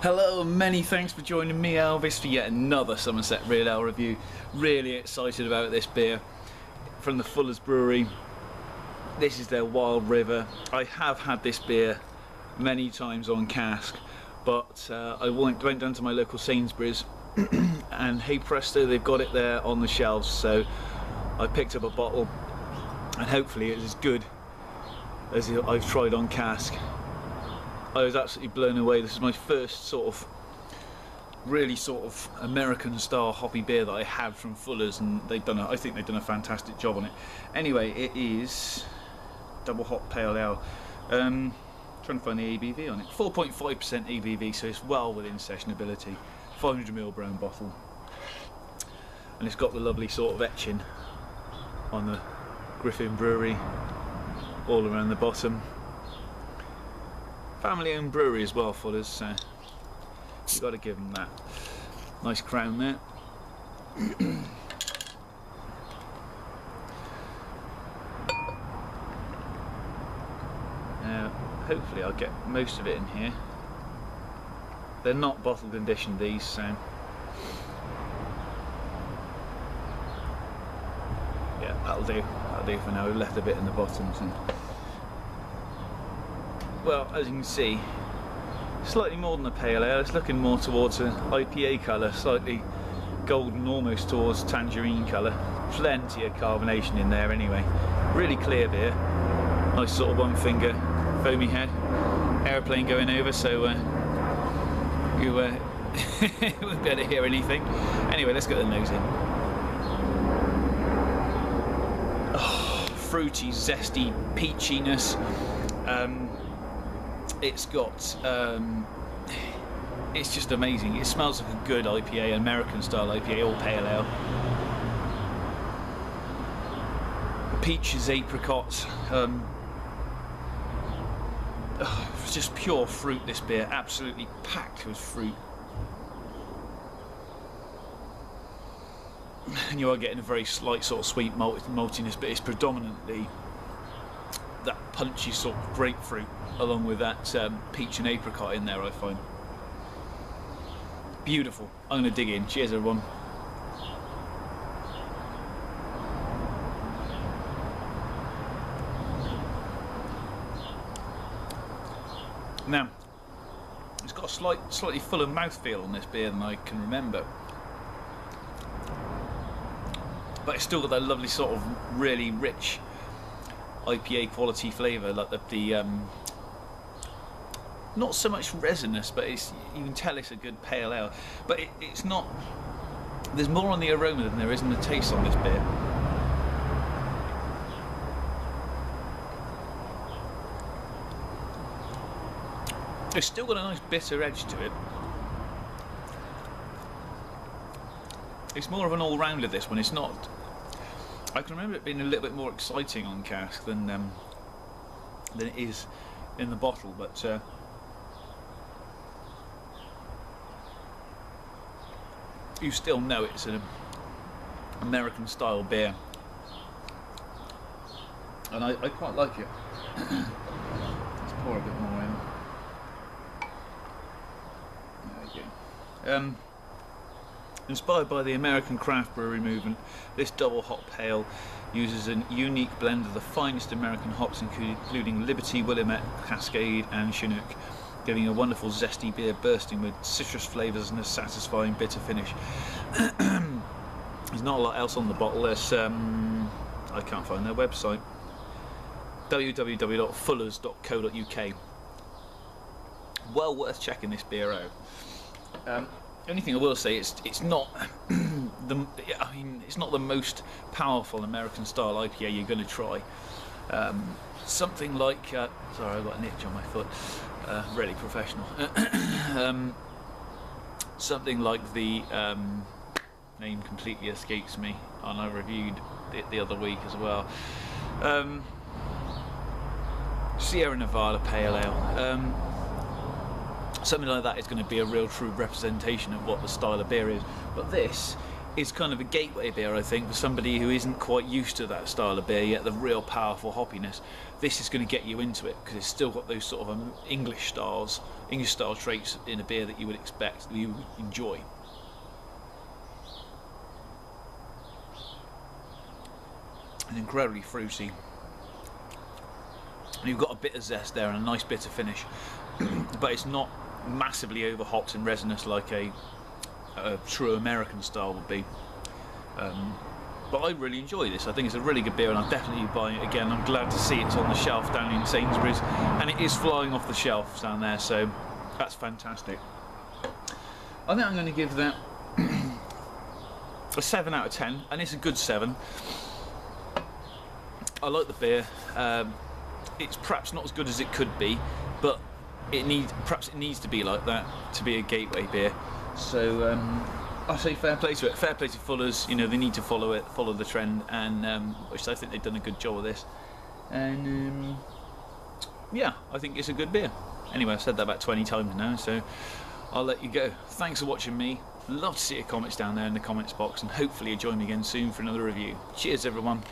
Hello, many thanks for joining me, Elvis, for yet another Somerset Real Ale review. Really excited about this beer from the Fuller's Brewery. This is their Wild River. I have had this beer many times on cask, but I went down to my local Sainsbury's and hey presto, they've got it there on the shelves, so I picked up a bottle and hopefully it's as good as I've tried on cask. I was absolutely blown away. This is my first really American style hoppy beer that I had from Fuller's, and I think they've done a fantastic job on it. Anyway, it is double hop pale ale. Trying to find the ABV on it. 4.5% ABV, so it's well within sessionability. 500ml brown bottle, and it's got the lovely sort of etching on the Griffin Brewery all around the bottom. Family-owned brewery as well, Fuller's, so you've got to give them that. Nice crown there. Now, hopefully I'll get most of it in here. They're not bottle conditioned, these, so yeah, that'll do for now. We've left a bit in the bottom, so. Well, as you can see, slightly more than a pale ale. It's looking more towards an IPA colour, slightly golden, almost towards tangerine colour. Plenty of carbonation in there anyway. Really clear beer. Nice sort of one finger foamy head. Aeroplane going over, so you won't be able to hear anything. Anyway, let's get the nose in. Oh, fruity, zesty peachiness. It's got, it's just amazing. It smells like a good IPA, American style IPA, or pale ale. The peaches, apricots, it's just pure fruit, this beer, absolutely packed with fruit. And you are getting a very slight sort of sweet maltiness, but it's predominantly that punchy sort of grapefruit, along with that peach and apricot in there, I find. Beautiful. I'm going to dig in. Cheers, everyone. Now, it's got a slightly fuller mouthfeel on this beer than I can remember, but it's still got that lovely sort of really rich IPA quality flavour, like the not so much resinous, but you can tell it's a good pale ale. But it's not. There's more on the aroma than there is in the taste on this beer. It's still got a nice bitter edge to it. It's more of an all-rounder, this one. It's not. I can remember it being a little bit more exciting on cask than it is in the bottle, but you still know it's an American style beer, and I quite like it. Let's pour a bit more in. There we go. Inspired by the American craft brewery movement, this double hop pale uses a unique blend of the finest American hops, including Liberty, Willamette, Cascade and Chinook, giving a wonderful zesty beer bursting with citrus flavours and a satisfying bitter finish. There's not a lot else on the bottle. There's I can't find their website. www.fullers.co.uk. Well worth checking this beer out. The only thing I will say is it's not it's not the most powerful American style IPA you're going to try. Something like sorry, I've got an itch on my foot. Really professional. Something like the name completely escapes me, and I reviewed it the other week as well. Sierra Nevada Pale Ale. Something like that is going to be a real true representation of what the style of beer is. But this is kind of a gateway beer, I think, for somebody who isn't quite used to that style of beer yet, the real powerful hoppiness. This is going to get you into it because it's still got those sort of English styles English style traits in a beer that you would expect, that you would enjoy. It's incredibly fruity. And you've got a bit of zest there and a nice bitter finish, but it's not massively over hopped and resinous like a true American style would be. But I really enjoy this. I think it's a really good beer, and I'll definitely be buying it again. I'm glad to see it's on the shelf down in Sainsbury's, and it is flying off the shelves down there, so that's fantastic. I think I'm going to give that a 7 out of 10, and it's a good 7. I like the beer. It's perhaps not as good as it could be, but perhaps it needs to be like that to be a gateway beer. So I say fair play to it. Fair play to Fuller's. You know, they need to follow the trend, and which I think they've done a good job of this. And yeah, I think it's a good beer. Anyway, I've said that about 20 times now, so I'll let you go. Thanks for watching me. Love to see your comments down there in the comments box, and hopefully you join me again soon for another review. Cheers, everyone.